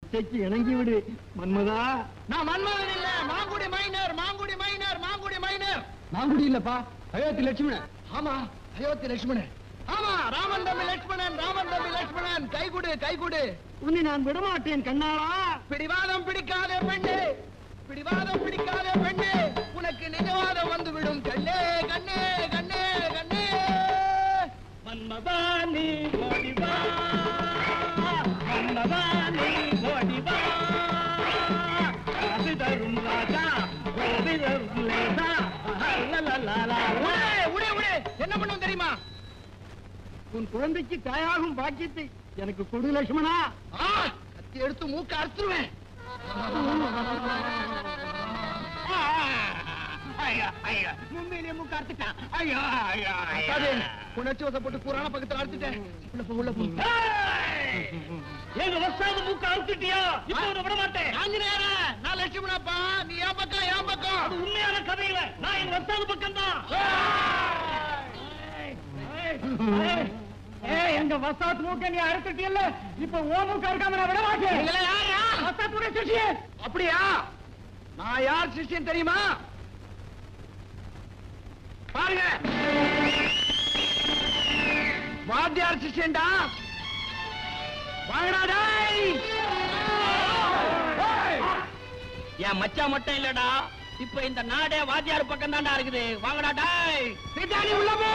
இச்சைக்கு இணங்கி விடு மன்மதா. நான் மன்மதன் இல்ல, Mangudi minor, Mangudi minor, Mangudi minor. Mangudi இல்லப்பா, அயோத்தி லட்சுமணன். ஆமா, அயோத்தி லட்சுமணன். ஆமா, ராமன் தம்பி லட்சுமணன், ராமன் தம்பி லட்சுமணன். கைகுடு, கைகுடு. உன்னை நான் விடமாட்டேன் கண்ணாளா. பிடிவாதம் பிடிக்காத பெண்ணே, பிடிவாதம் பிடிக்காத பெண்ணே, உனக்கு நிஜவாதம் வந்து விடும் கண்ணே, கண்ணே, கண்ணே, கண்ணே. மன்மதானி ஓடிவா, மன்மதானி ஓடிவா, அது தரும் ராஜா, ஓடி தரும் லேசா. என்ன பண்ணும் தெரியுமா? உன் குழந்தைக்கு தாயாகும் பாக்கியத்தை எனக்கு கொடு லட்சுமணா. கத்தி எடுத்து மூக்க அறுத்துருவேன். மும்பையிலே மூக்க அறுத்துட்டான். உணர்ச்சி வசப்பட்டு புராண பக்கத்தில் அறுத்துட்டேன். உள்ள போ. எங்க வசாத மூக்க அறுத்துட்டியா? இப்ப விட மாட்டேன். நான் லட்சுமணப்பா, நீ என் பக்கம், என் பக்கம். அது உண்மையான கதையில நான் என் வசாத பக்கம் தான். எங்க வசாத் மூக்க நீ அறுத்துட்டியல்ல, இப்ப ஓ மூக்க அறுக்காம நான் விட மாட்டேன். வசாத்துடைய சிஷ்யன். அப்படியா? நான் யார் சிஷ்யன் தெரியுமா? பாருங்க, வாத்தியார் சிஷ்யன்டா. வாங்கடா. என் மச்சா மட்டும் இல்லடா, இப்ப இந்த நாடே வாத்தியார் பக்கம் தான்டா இருக்குது. வாங்கடா டாய். சீதானி உள்ள போ.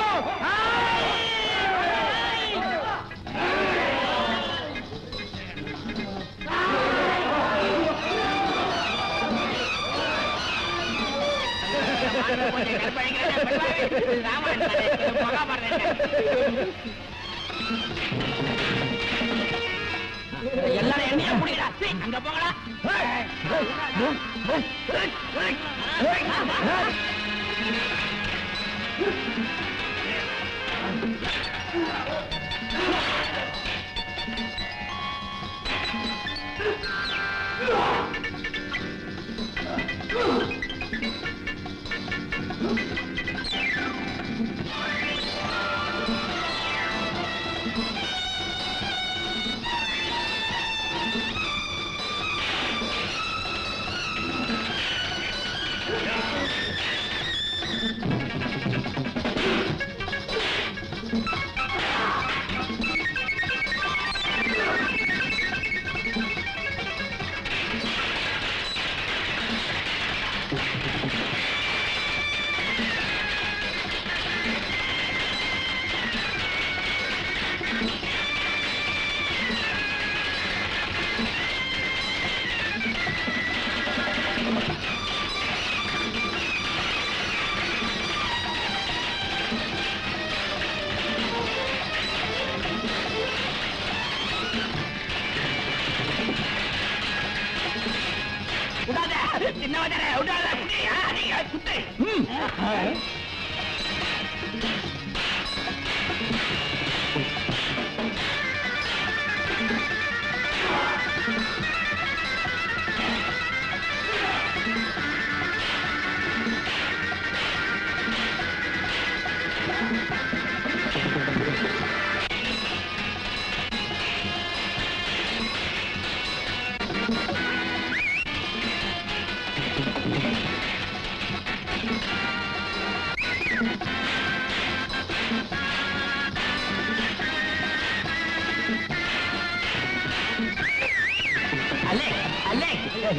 எல்லாரும் என்னையா புடிடா. அங்க போங்கடா.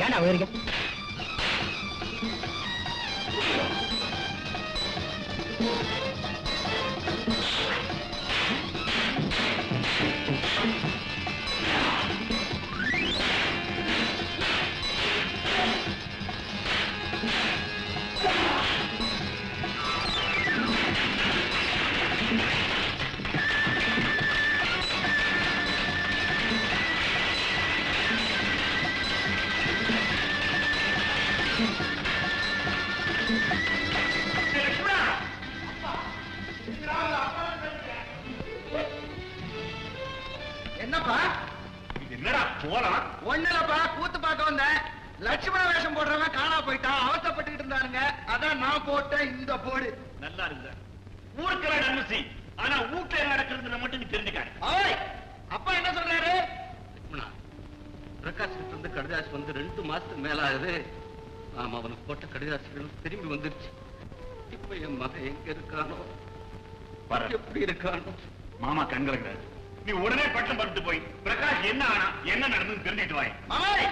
ஏடா உயிருக்கு என்னப்பா என்னடா போலாம் ஒண்ணுலப்பா கூத்து பார்க்க வந்தேன். லட்சுமண வேஷம் போடுறவன் காணா போயிட்டான். அவசரப்பட்டுக்கிட்டு இருந்தானுங்க. அதான் நான் போட்டேன் இந்த போடு. நல்லா இருந்த ஊருக்குள்ள நன்மசி, ஆனா வீட்டுல நடக்கிறது மட்டும் நீ தெரிஞ்சுக்க. அப்பா என்ன சொல்றாரு? பிரகாஷ் கிட்ட இருந்து கடிதாசி வந்து 2 மாசத்துக்கு மேல ஆகுது. ஆமா, அவனுக்கு போட்ட கடிதாசிகள் திரும்பி வந்துருச்சு. இப்ப என் மகன் எங்க இருக்கானோ, எப்படி இருக்கானோ? மாமா கண்கலங்கிறாரு. நீ உடனே பட்டம் பட்டு போய் பிரகாஷ் என்ன ஆனா என்ன நடந்ததுன்னு தெரிஞ்சுட்டு வாய். மாமாய்,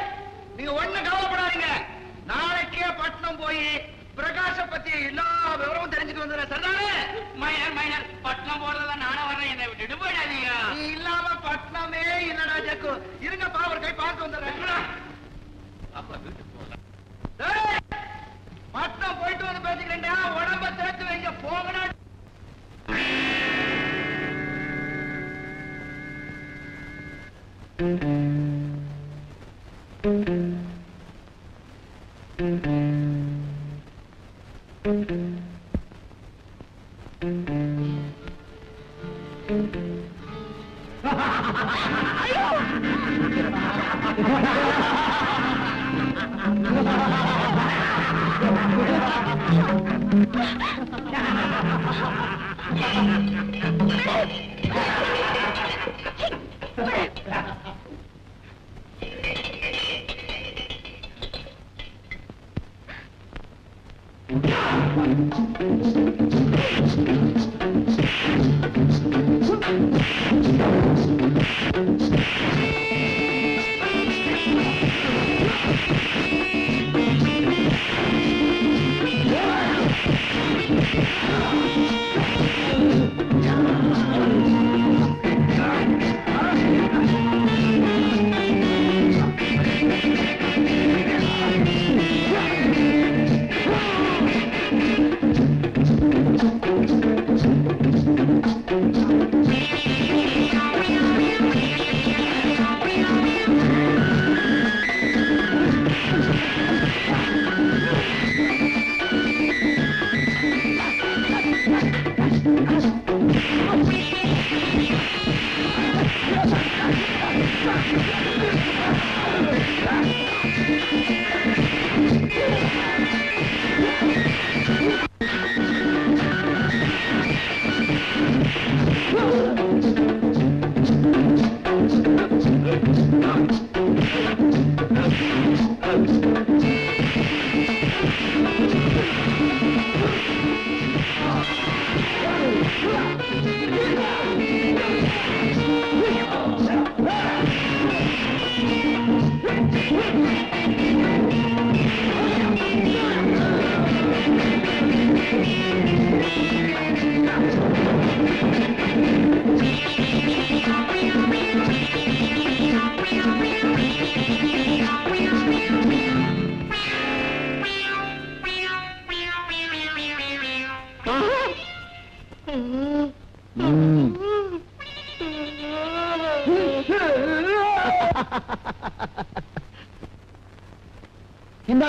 நீங்க ஒண்ணு கவலைப்படாதீங்க. நாளைக்கே பட்டணம் போய் பிரகாஷ பத்தி எல்லா விவரமும் தெரிஞ்சுட்டு வந்துடுறேன். சரிதானே? மைனர் பட்டம் போறதா நானும் வரேன். என்னை விட்டுட்டு போயிடாதீங்க. நீ இல்லாம பட்டணமே இல்லடா ஜக்கு. இருங்கப்பா, ஒரு கை பார்க்க வந்துடுறேன். அப்பா வீட்டுக்கு போகலாம். பட்டணம் போயிட்டு வந்து பேசிக்கிறேன்டா. உடம்ப சேர்த்து வைங்க. போகணும்.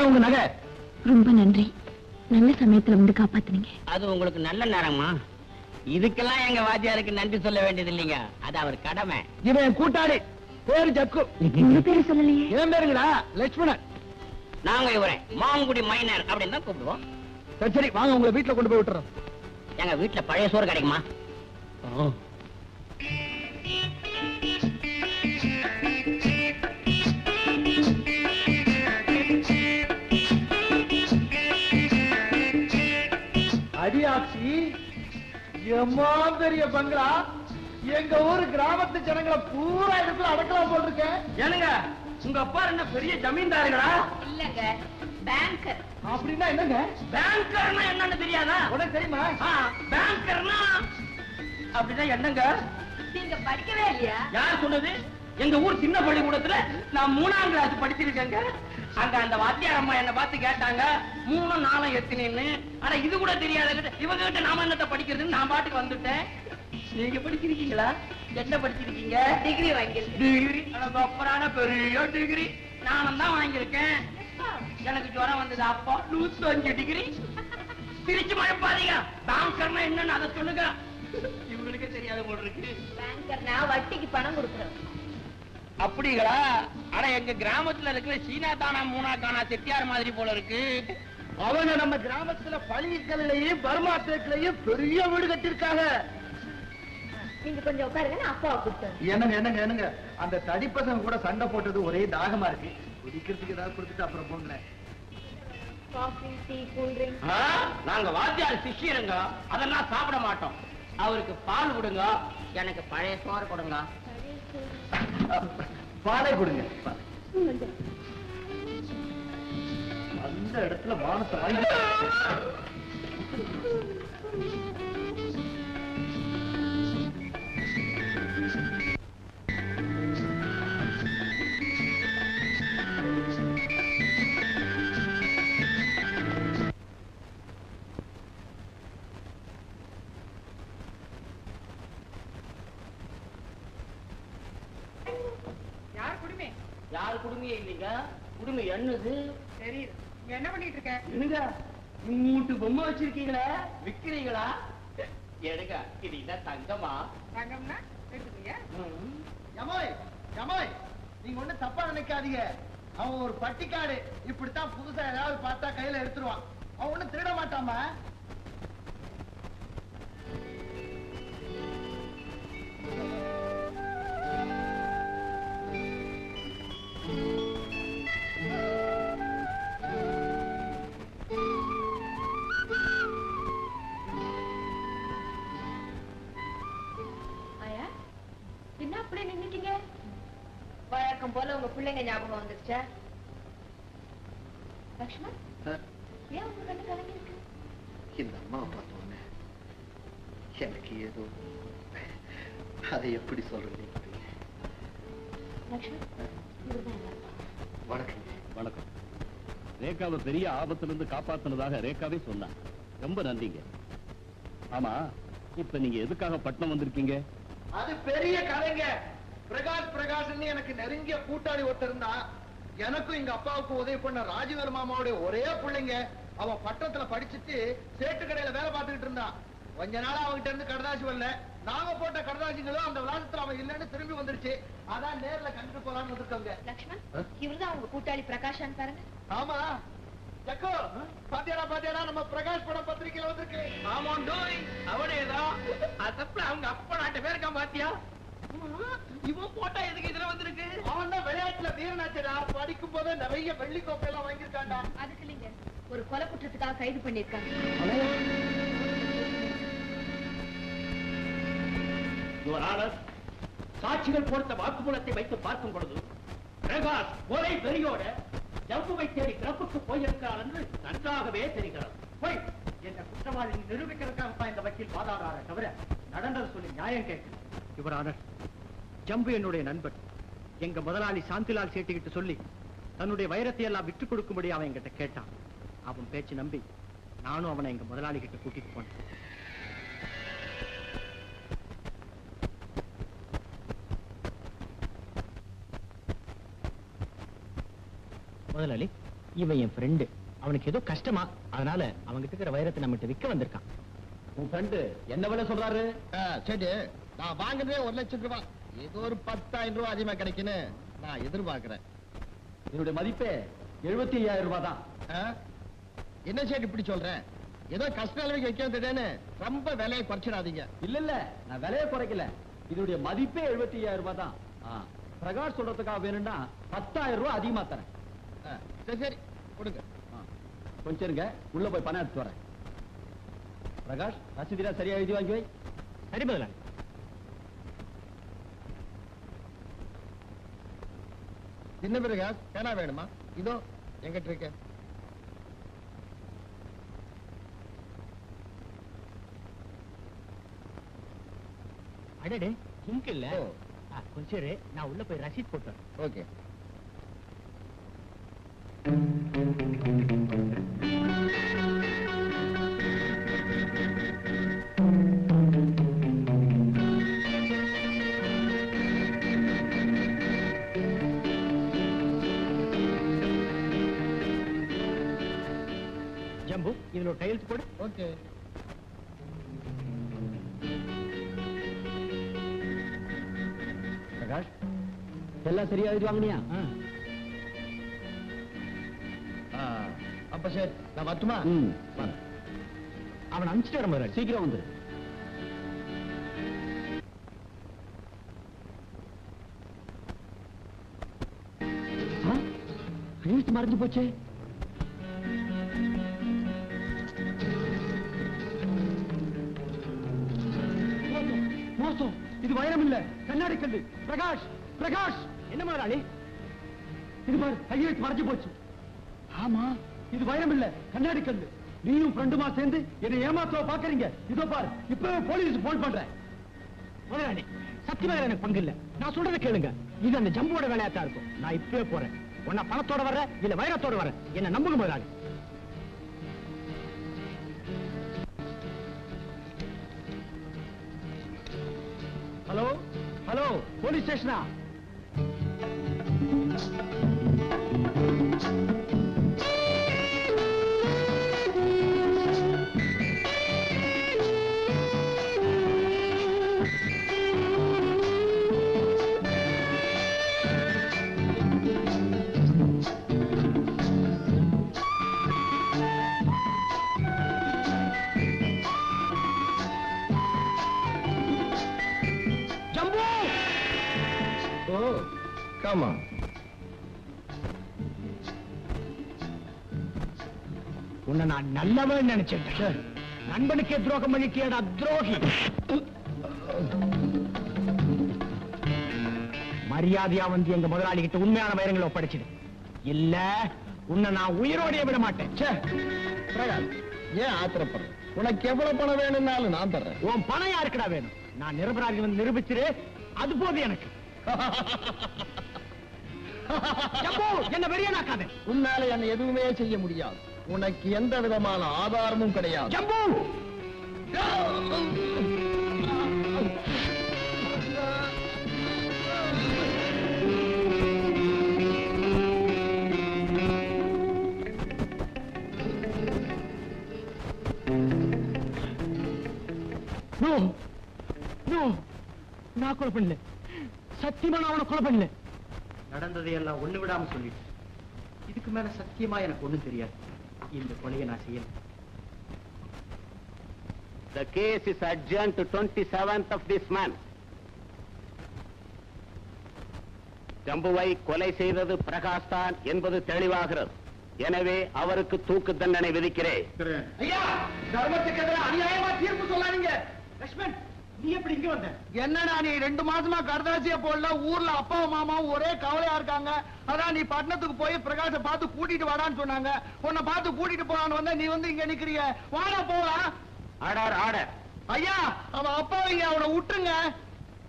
உங்க நகை. ரொம்ப நன்றி. நல்ல சமயத்துல வந்து காப்பாத்துனீங்க. அது உங்களுக்கு நல்ல நேரமா? இதுக்கெல்லாம் எங்க வாத்தியாருக்கு நன்றி சொல்ல வேண்டியது இல்லைங்க. அது அவர் கடமை. இவன் கூட்டாளி பேரு ஜக்கு. உங்க பேரு சொல்லலையே. என் பேருங்கடா லட்சுமணன். நாங்க இவரை மாங்குடி மைனர் அப்படின்னு தான் கூப்பிடுவோம். சரி சரி, வாங்க உங்களை வீட்டுல கொண்டு போய் விட்டுறோம். எங்க வீட்டுல பழைய சோறு கிடைக்குமா? அடியாட்சி எம்மா பெரிய பங்களா. எங்க ஊரு கிராமத்து ஜனங்களை பூரா இடத்துல அடக்கலாம் போட்டிருக்கேன். ஏனுங்க, உங்க அப்பா என்ன பெரிய ஜமீன்தாருங்களா? இல்லங்க, பேங்கர். அப்படின்னா என்னங்க? பேங்கர்னா என்னன்னு தெரியாதா? உனக்கு தெரியுமா? பேங்கர்னா அப்படின்னா என்னங்க? நீங்க படிக்கவே இல்லையா? யார் சொன்னது? எங்க ஊர் சின்ன பள்ளிக்கூடத்துல நான் 3ஆம் கிளாஸ் படிச்சிருக்கேங்க. அங்க அந்த வாத்தியார் அம்மா என்ன பார்த்து கேட்டாங்க 3, 4 எத்தனைன்னு. ஆனா இது கூட தெரியாத இவங்க கிட்ட நாம என்னத்த படிக்கிறதுன்னு நான் பாட்டுக்கு வந்துட்டேன். நீங்க படிச்சிருக்கீங்களா? என்ன படிச்சிருக்கீங்க? டிகிரி வாங்கியிருக்கேன். டிகிரி? அப்புறான பெரிய டிகிரி நானும் தான் வாங்கியிருக்கேன். எனக்கு ஜுரம் வந்தது அப்போ 105 டிகிரி. திருச்சி மழைப்பாதீங்க. பேங்கர்னா என்னன்னு அதை சொல்லுங்க. இவங்களுக்கு தெரியாத போல இருக்கு. பேங்கர்னா வட்டிக்கு பணம் கொடுக்குறோம். அப்படிங்களா? ஆனா எங்க கிராமத்துல இருக்கிற சீனா தானா மூணா கானா செட்டியார் மாதிரி போல இருக்கு. அவங்க நம்ம கிராமத்துல பள்ளிக்கல்லையும் பர்மா தேக்கிலையும் பெரிய வீடு கட்டிருக்காங்க. நீங்க கொஞ்சம் உட்காருங்க, நான் அப்பாவை கூப்பிட்டு என்னங்க என்னங்க என்னங்க அந்த தடிப்பசங்க கூட சண்டை போட்டது ஒரே தாகமா இருக்கு. குடிக்கிறதுக்கு ஏதாவது கொடுத்துட்டு அப்புறம் போங்களேன். Coffee, tea, cool drink. நாங்க வாத்தியார் சிஷ்யருங்க, அதெல்லாம் சாப்பிட மாட்டோம். அவருக்கு பால் கொடுங்க, எனக்கு பழைய சோறு கொடுங்க. பாலை கொடுங்க. அந்த இடத்துல மானத்தை வாங்கி யாரு குடுமையே இல்லைங்க, குடுமை என்னது தெரியுது. என்ன பண்ணிட்டு இருக்க? என்னங்க மூட்டு பொம்மை வச்சிருக்கீங்களே, விக்கிறீங்களா? எடுங்க, இது என்ன தங்கமா? தங்கம்னா எடுத்துக்கீங்க. யமாய் யமாய், நீங்க ஒண்ணு தப்பா நினைக்காதீங்க. அவன் ஒரு பட்டிக்காடு, இப்படித்தான் புதுசா ஏதாவது பார்த்தா கையில எடுத்துருவான். அவன் ஒண்ணு திருட மாட்டாமா. அப்படியே நின்னுட்டீங்க? வழக்கம் போல உங்க பிள்ளைங்க ஞாபகம் வந்துருச்சா? லக்ஷ்மண், ஏன் உங்க கண்ணு கலங்கி இருக்கு? இந்த அம்மாவை பார்த்த உடனே எனக்கு ஏதோ, அதை எப்படி சொல்றது? லக்ஷ்மண், வணக்கம். வணக்கம். ரேகாவை பெரிய ஆபத்துல இருந்து காப்பாத்தினதாக ரேகாவே சொன்னா. ரொம்ப நன்றிங்க. ஆமா, இப்ப நீங்க எதுக்காக பட்னம் வந்திருக்கீங்க? அது பெரிய கதைங்க. பிரகாஷ் எனக்கு நெருங்கிய கூட்டாளி ஒருத்தர் இருந்தா. எனக்கும் எங்க அப்பாவுக்கு உதவி பண்ண ராஜவேல் மாமாவுடைய ஒரே பிள்ளைங்க. அவன் பட்டணத்துல படிச்சுட்டு சேட்டு கடையில வேலை பார்த்துக்கிட்டு இருந்தான். கொஞ்ச நாளா அவன்கிட்ட இருந்து கடதாசி வரல. நாங்க போட்ட கடதாசிகளும் அந்த விளாசத்துல அவன் இல்லன்னு திரும்பி வந்துருச்சு. அதான் நேர்ல கண்டுட்டு போலான்னு வந்திருக்கோங்க. லக்ஷ்மண், இவர்தான் உங்க கூட்டாளி பிரகாஷான்னு பாருங்க. ஆமா ஜக்கோ, பாத்தியாடா நம்ம பிரகாஷ் படம் பத்திரிக்கையில வந்திருக்கு. ஆமாண்டோய், அவனேதான். அதப்புறம் அவங்க அப்பா நாட்டு பேருக்கா பாத்தியா? இவன் போட்டா எதுக்கு இதுல வந்திருக்கு? அவன் தான் விளையாட்டுல வீரனாச்சடா. படிக்கும் போதே நிறைய வெள்ளி கோப்பை எல்லாம் வாங்கியிருக்காண்டா. அதுக்கு இல்லைங்க, ஒரு கொலை குற்றத்துக்காக கைது பண்ணிருக்காங்க. சாட்சிகள் கொடுத்த வாக்குமூலத்தை வைத்து பார்க்கும் பொழுது பிரகாஷ் கொலை வெறியோட ஜம்புவை தேடி கிளப்புக்கு போயிருக்கிறார் என்று நன்றாகவே தெரிகிறது. போய் என்ற குற்றவாளி நிரூபிக்கிறதுக்காக இந்த வக்கீல் வாதாடார தவிர நடந்தது சொல்லி நியாயம் கேட்க. யுவரானர், ஜம்பு என்னுடைய நண்பன். எங்க முதலாளி சாந்திலால் சேட்டுக்கிட்டு சொல்லி தன்னுடைய வைரத்தை எல்லாம் விட்டுக் கொடுக்கும்படி அவன் என்கிட்ட கேட்டான். அவன் பேச்சு நம்பி நானும் அவனை எங்க முதலாளி கிட்ட கூட்டிட்டு போனேன். முதலாளி, இவன் என் ஃப்ரெண்டு. அவனுக்கு ஏதோ கஷ்டமா, அதனால அவன்கிட்ட இருக்கிற வைரத்தை நம்மகிட்ட விற்க வந்திருக்கான். உன் ஃப்ரெண்டு என்ன விலை சொல்றாரு? சரி, நான் வாங்குறதே 1 லட்சம் ரூபாய். ஏதோ ஒரு 10,000 ரூபாய் அதிகமா கிடைக்குன்னு நான் எதிர்பார்க்கிறேன். இதனுடைய மதிப்பே 75,000 ரூபாய் தான். என்ன சேட்டு இப்படி சொல்றேன்? ஏதோ கஷ்ட அளவுக்கு வைக்க வந்துட்டேன்னு ரொம்ப விலையை குறைச்சிடாதீங்க. இல்ல, நான் விலையை குறைக்கல. இதனுடைய மதிப்பே 75,000 ரூபாய் தான். பிரகாஷ் சொல்றதுக்காக வேணும்னா 10,000 ரூபாய் அதிகமா தரேன். சரி கொடுங்க. கொஞ்சம் இருங்க, உள்ள போய் பணம் எடுத்து வரேன். பிரகாஷ், ரசீதியா சரியா எழுதி வாங்கி வை. சரி முதலாளி. என்ன பிரகாஷ், பேனா வேணுமா? இதோ எங்கிட்ட இருக்க. அடடே, இங்க இல்ல. கொஞ்சம் இரு, நான் உள்ள போய் ரசீத் போட்டேன். ஓகே. ஜம்பு, இதுல ஒரு கையெழுத்து போடு. ஓகே. பிரகாஷ், எல்லாம் சரியா எழுதி வாங்கினியா? அப்ப சரி, நான் வரட்டுமா? அவன் அனுப்பிச்சிட்டு வர முதலாளி. சீக்கிரம் வந்து. கையெழுத்து மறைஞ்சு போச்சே. மோசம். இது வைரம் இல்ல, கண்ணாடி கல்லு. பிரகாஷ், பிரகாஷ். என்ன முதலாளி? இது பாரு, கையெழுத்து மறைஞ்சு போச்சு. ஆமா, இது வைரம் இல்ல, கண்ணாடி கல்லு. நீயும் ஃப்ரெண்டுமா சேர்ந்து என்னை ஏமாத்தவ பாக்குறீங்க. இதோ பாரு, இப்பவே போலீஸ் போன் பண்றேன். முதலாளி, சத்தியமா எனக்கு பங்கு இல்ல. நான் சொல்றதை கேளுங்க. இது அந்த ஜம்போட வேலையாத்தான் இருக்கும். நான் இப்பவே போறேன். உன்ன பணத்தோட வர்ற இல்ல வைரத்தோட வர்ற, என்ன நம்புங்க முதலாளி. ஹலோ ஹலோ, போலீஸ் ஸ்டேஷனா? Come on. உன்னை நான் நல்லவன் நினைச்சேன். நண்பனுக்கே துரோகம் பண்ணிட்டியடா துரோகி. மரியாதையா வந்து எங்க முதலாளி கிட்ட உண்மையான வைரங்களை ஒப்படைச்சிடு. இல்ல உன்னை நான் உயிரோடைய விட மாட்டேன். ஏன் ஆத்திரப்படுற? உனக்கு எவ்வளவு பணம் வேணும்னாலும் நான் தர்றேன். உன் பணம் யாருக்குடா வேணும்? நான் நிரபராதி வந்து நிரூபிச்சிரு, அது போது எனக்கு. என்ன வெளியனாக்காத. உன்னால என்ன எதுவுமே செய்ய முடியாது. உனக்கு எந்த விதமான ஆதாரமும் கிடையாது. ஜம்பு, நான் கொலை பண்ணல. சத்தியமா நான் அவனை கொலை பண்ணல. நடந்ததையெல்லாம் ஒண்ணு விடாம சொல்லிட்டு, இதுக்கு மேல சத்தியமா எனக்கு ஒண்ணும் தெரியாது. இந்த கொலையை நான் செய்யல. The case is adjourned to 27th of this month. ஜம்புவை கொலை செய்தது பிரகாஷ் தான் என்பது தெளிவாகிறது. எனவே அவருக்கு தூக்கு தண்டனை விதிக்கிறேன். ஐயா, தர்மத்துக்கு எதிராக அநியாயமா தீர்ப்பு சொல்லாதீங்க. லட்சுமண், நீ எப்படி இங்க வந்த? என்னடா நீ 2 மாசமா கர்தாசிய போடல. ஊர்ல அப்பாவும் மாமாவும் ஒரே கவலையா இருக்காங்க. அதான் நீ பட்டணத்துக்கு போய் பிரகாஷ பார்த்து கூட்டிட்டு வாடான்னு சொன்னாங்க. உன்னை பார்த்து கூட்டிட்டு போறான்னு வந்தா நீ வந்து இங்க நிக்கிறிய. வாடா போலாம். Order order. ஐயா, அவன் அப்பாவிங்க, அவனை விட்டுருங்க.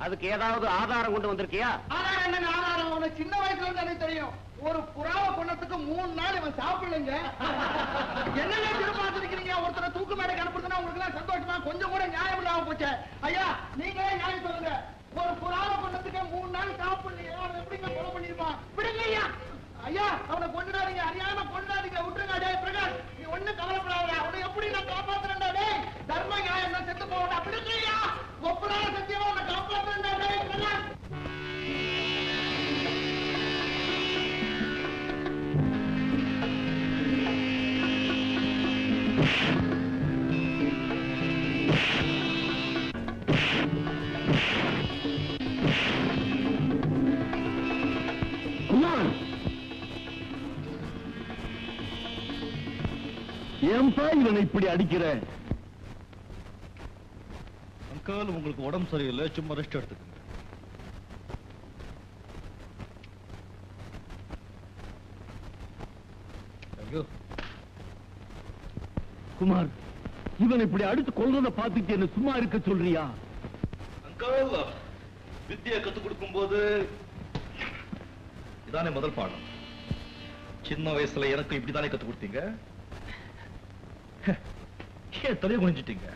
அதுக்கு ஏதாவது ஆதாரம் கொண்டு வந்திருக்கியா? ஆதாரம் என்னங்க ஆதாரம்? அவனுக்கு சின்ன வயசுல இருந்து எனக்கு தெரியும். ஒரு புறாவை கொண்டதுக்கு 3 நாள் இவன் சாப்பிடலங்க. என்னங்க திருப்பாத்திருக்கீங்க? ஒருத்தரை தூக்கு மேடைக்கு அனுப்புறதுன்னா உங்களுக்கு எல்லாம் சந்தோஷமா? கொஞ்சம் கூட நியாயம் இல்லாம போச்சு. ஐயா, நீங்களே நியாயம் சொல்லுங்க. ஒரு புறாவை கொண்டதுக்கு 3 நாள் சாப்பிடலையா? அவன் எப்படிங்க கொலை பண்ணிருப்பான்? விடுங்க ஐயா. ஐயா, அவனை கொண்டுடாதீங்க, அறியாம கொண்டாதீங்க, விட்டுருங்க. டேய் பிரகாஷ், நீ ஒண்ணும் கவலைப்படாத. அவனை எப்படி நான் காப்பாத்துறேன்டா? டேய், தர்ம நியாயம் தான் செத்து போகணும். விடுங்க ஐயா. ஒப்பனால சத்தியமா அவனை காப்பாத்துறேன்டா. டேய் பிரகாஷ். ஏன்பா இவனை இப்படி அடிக்கிற? அங்கிள், உங்களுக்கு உடம்பு சரியில்லை, சும்மா ரெஸ்ட் எடுத்துக்கங்க. குமார், இவன் இப்படி அடித்து கொள்றத பார்த்துட்டு என்ன சும்மா இருக்க சொல்றியா? அங்கிள், வித்தியை கத்துக் கொடுக்கும் போது இதானே முதல் பாடம். சின்ன வயசுல எனக்கு இப்படித்தானே கத்துக் கொடுத்தீங்க. ஏன் தலையை குனிஞ்சிட்டீங்க?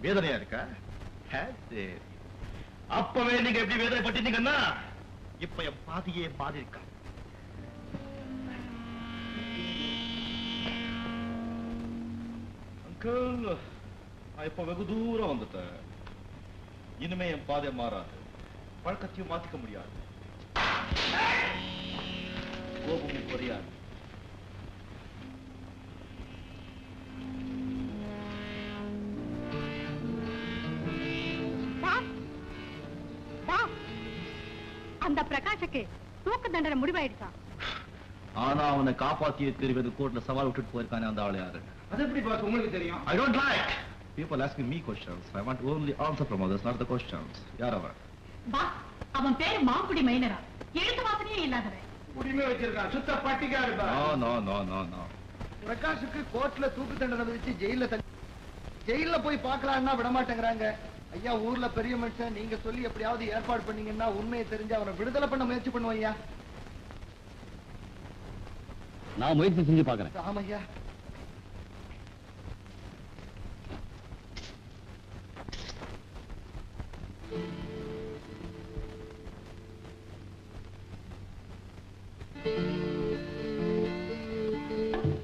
வேதனையா இருக்கா? சரி, அப்பவே நீங்க எப்படி வேதனைப்பட்டீங்கன்னா இப்ப என் பாதியே பாதி இருக்கா. அங்கிள், நான் இப்ப வெகு தூரம் வந்துட்டேன். இனிமே என் பாதை மாறாது. பழக்கத்தையும் மாத்திக்க முடியாது. கோபமும் குறையாது. அந்த பிரகாஷுக்கு தூக்கு தண்டனை முடிவாயிடுச்சா? ஆனா அவனை காப்பாத்தியே தெரிவது கோர்ட்ல சவால் விட்டுட்டு போயிருக்கானே அந்த ஆள் யாரு? அது எப்படி பாஸ் உங்களுக்கு தெரியும்? I don't like people asking me questions. I want only answer from others, not the questions. யார் அவன்? பாஸ், அவன் பேரு மாங்குடி மைனரா, எழுத்து வாசனையே இல்லாதவன். உரிமை வச்சிருக்கான், சுத்த பட்டிக்கா இருப்பா. No. பிரகாஷுக்கு கோர்ட்ல தூக்கு தண்டனை விதிச்சு ஜெயில போய் பார்க்கலாம்னா விட மாட்டேங்கிறாங்க. ஐயா, ஊர்ல பெரிய மனுஷன், நீங்க சொல்லி எப்படியாவது ஏற்பாடு பண்ணீங்கன்னா உண்மையை தெரிஞ்சு அவனை விடுதலை பண்ண முயற்சி பண்ணுவோம் ஐயா. நான் முயற்சி செஞ்சு பாக்குறேன். ஆமையா.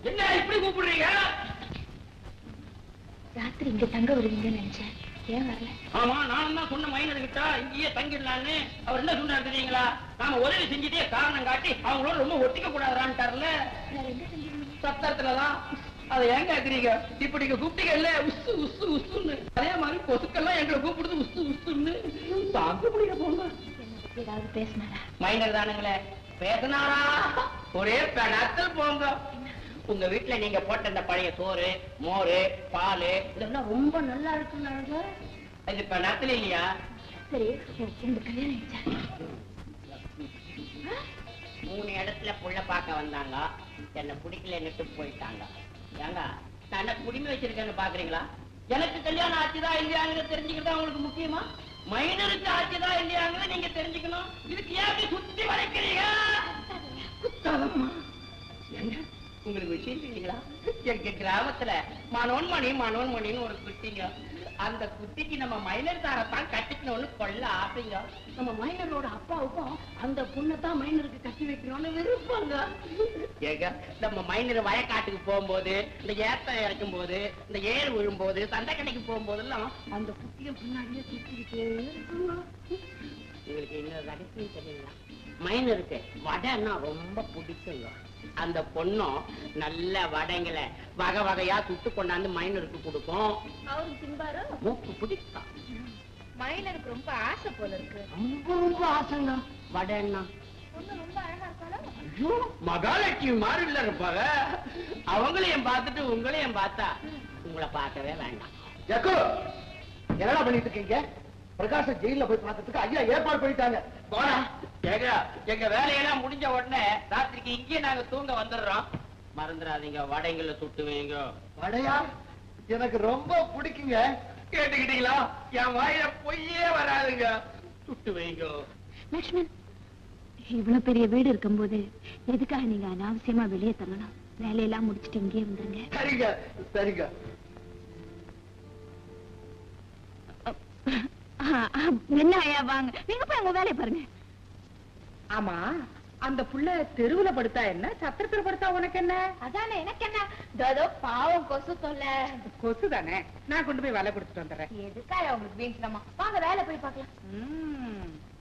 என்ன இப்படி கூப்பிடுறீங்க? ராத்திரி இங்க தங்க வருவீங்கன்னு நினைச்சேன். ஏன் வரல? ஆமா, நானும் தான் சொன்ன மைனர் கிட்ட இங்கேயே தங்கிடலான்னு. அவர் என்ன சொன்னாரு தெரியுங்களா? நாம உதவி செஞ்சுட்டே காரணம் காட்டி அவங்களோட ரொம்ப ஒட்டிக்க கூடாதுறான்ட்டார்ல. சத்தத்துலதான். அதை ஏன் கேக்குறீங்க? இப்ப நீங்க கூப்பிட்டீங்க இல்ல, உசு உசு உசுன்னு, அதே மாதிரி கொசுக்கெல்லாம் எங்களை கூப்பிடுது உசு உசுன்னு. தாங்க முடியல போங்க. ஏதாவது பேசினாரா? மைனர் தானுங்களே, பேசினாரா? ஒரே பெணத்தில் போங்க. உங்க வீட்டுல நீங்க போட்ட இந்த பழைய சோறு, மோரு, பால் இதெல்லாம் ரொம்ப நல்லா இருக்குன்னாங்க. இது பெணத்தில் இல்லையா? சரி, உங்க கல்யாணம் ஆயிடுச்சா? 3 இடத்துல புள்ள பார்க்க வந்தாங்க. என்ன பிடிக்கலன்னுட்டு போயிட்டாங்க. ஏங்க, நான் என்ன குடிமை வச்சிருக்கேன்னு பாக்குறீங்களா? எனக்கு கல்யாணம் ஆச்சுதா இல்லையாங்கிறது தெரிஞ்சுக்கிட்டா உங்களுக்கு முக்கியமா? மைனருக்கு ஆச்சுதா இல்லையாங்கிறத நீங்க தெரிஞ்சுக்கணும். இதுக்கு ஏன் சுத்தி வளைக்கிறீங்க? குத்தாதம்மா. உங்களுக்கு விஷயம் தெரியுங்களா? எங்க கிராமத்துல மனோன்மணின்னு ஒரு குட்டிங்க. அந்த குட்டிக்கு நம்ம மைனர் தாரத்தான் கட்டிக்கணும்னு கொள்ள ஆசைங்க. நம்ம மைனரோட அப்பாவுக்கும் அந்த பொண்ணத்தான் மைனருக்கு கட்டி வைக்கணும்னு விருப்பாங்க. ஏங்க, நம்ம மைனர் வயக்காட்டுக்கு போகும்போது, இந்த ஏத்தம் இறக்கும் போது, இந்த ஏர் விழும்போது, சண்டை கடைக்கு போகும்போதெல்லாம் அந்த குட்டியை பின்னாடியே சுத்திக்கிட்டே இருக்குங்க. உங்களுக்கு இன்னொரு ரகசியம் தெரியுங்களா? மைனருக்கு வடைன்னா ரொம்ப பிடிக்குங்க. அந்த பொண்ணும் நல்ல வடைங்களை வகை வகையா சுட்டு கொண்டாந்து மைனருக்கு கொடுக்கும். அவரு திம்பாரோ? மூக்கு பிடிக்கும். மைனருக்கு ரொம்ப ஆசை போல இருக்கு. ரொம்ப ஆசைங்க வடைன்னா. பொண்ணு ரொம்ப அழகா இருக்காளோ? ஐயோ, மகாலட்சுமி மாதிரி இல்ல இருப்பாங்க. அவங்களையும் பார்த்துட்டு உங்களையும் பார்த்தா உங்களை பார்க்கவே வேண்டாம். எக்கோ, என்னடா பண்ணிட்டு இருக்கீங்க? பிரகாஷ ஜெயில போய் பார்க்கறதுக்கு ஐயா ஏற்பாடு பண்ணிட்டாங்க. போனா எங்க வேலையெல்லாம் முடிஞ்ச உடனே ராத்திரிக்கு இங்கே நாங்க தூங்க வந்துடுறோம். மறந்துடாதீங்க, வடைங்களை சுட்டு வைங்க. வடையா? எனக்கு ரொம்ப பிடிக்குங்க. கேட்டுக்கிட்டீங்களா? என் வாயில பொய்யே வராதுங்க. சுட்டு வைங்க. லட்சுமண், இவ்வளவு பெரிய வீடு இருக்கும் போது எதுக்காக நீங்க அனாவசியமா வெளியே தங்கணும்? வேலையெல்லாம் முடிச்சுட்டு இங்கே வந்துருங்க. சரிங்க. என்ன ஐயா, வாங்க, நீங்க போய் உங்க வேலையை பாருங்க. ஆமா, அந்த புள்ள தெருவுல படுத்தா என்ன, சத்திரத்துல படுத்தா உனக்கு என்ன? அதானே, எனக்கு என்ன? ஏதோ பாவம் கொசு தொல்லை. கொசு தானே, நான் கொண்டு போய் வேலை கொடுத்துட்டு வந்துடுறேன். எதுக்காக உங்களுக்கு வீண்சிரமா? வாங்க வேலை போய் பார்க்கலாம்.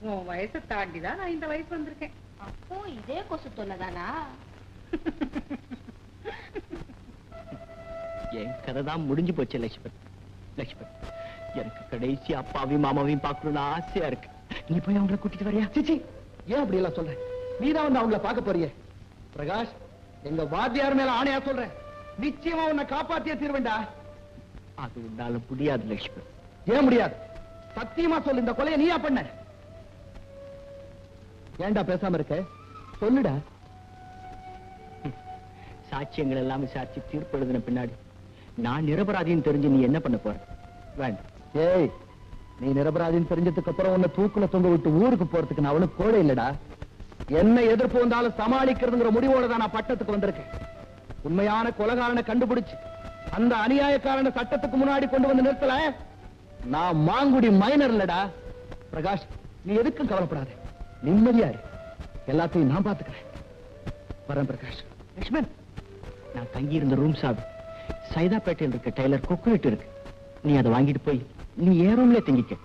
உன் வயசை தாண்டிதான் நான் இந்த வயசு வந்திருக்கேன். அப்போ இதே கொசு தொல்லை தானா? என் கதை தான் முடிஞ்சு போச்சு லட்சுமண். எனக்கு கடைசி அப்பாவையும் மாமாவையும் பார்க்கணும்னு ஆசையா இருக்கு. நீ போய் அவங்களை கூட்டிட்டு வரியா? சிச்சி, ஏன் அப்படி எல்லாம் சொல்றேன்? நீதான் வந்து அவங்கள பார்க்க போறியே. பிரகாஷ், எங்க வாத்தியார் மேல ஆணையா சொல்றேன், நிச்சயமா உன்னை காப்பாத்திய தீர்வேண்டா. அது உன்னால முடியாது லட்சுமண். ஏன் முடியாது? சத்தியமா சொல்லு, இந்த கொலையை நீயா பண்ண? ஏன்டா பேசாம இருக்க? சொல்லுடா. சாட்சியங்கள் எல்லாம் விசாரிச்சு தீர்ப்பு எழுதின பின்னாடி நான் நிரபராதின்னு தெரிஞ்சு நீ என்ன பண்ண போற? வேண்டாம். ஏய், நீ நிரபராதின்னு தெரிஞ்சதுக்கு அப்புறம் உன்னை தூக்குல தொங்க விட்டு ஊருக்கு போறதுக்கு நான் அவனுக்கு கோடை இல்லடா. என்ன எதிர்ப்பு வந்தாலும் சமாளிக்கிறதுங்கிற முடிவோட தான் நான் பட்டத்துக்கு வந்திருக்கேன். உண்மையான கொலைகாரனை கண்டுபிடிச்சு அந்த அநியாயக்காரனை சட்டத்துக்கு முன்னாடி கொண்டு வந்து நிறுத்தல. நான் மாங்குடி மைனர் இல்லடா. பிரகாஷ், நீ எதுக்கும் கவலைப்படாத, நிம்மதியா இரு. எல்லாத்தையும் நான் பாத்துக்கிறேன். வரேன் பிரகாஷ். லட்சுமண், நான் தங்கி இருந்த ரூம் சாவி சைதாப்பேட்டையில் இருக்க டெய்லர் கொக்குவிட்டு இருக்கு. நீ அதை வாங்கிட்டு போய் நீ ஏன் ரூம்ல தங்கிக்க.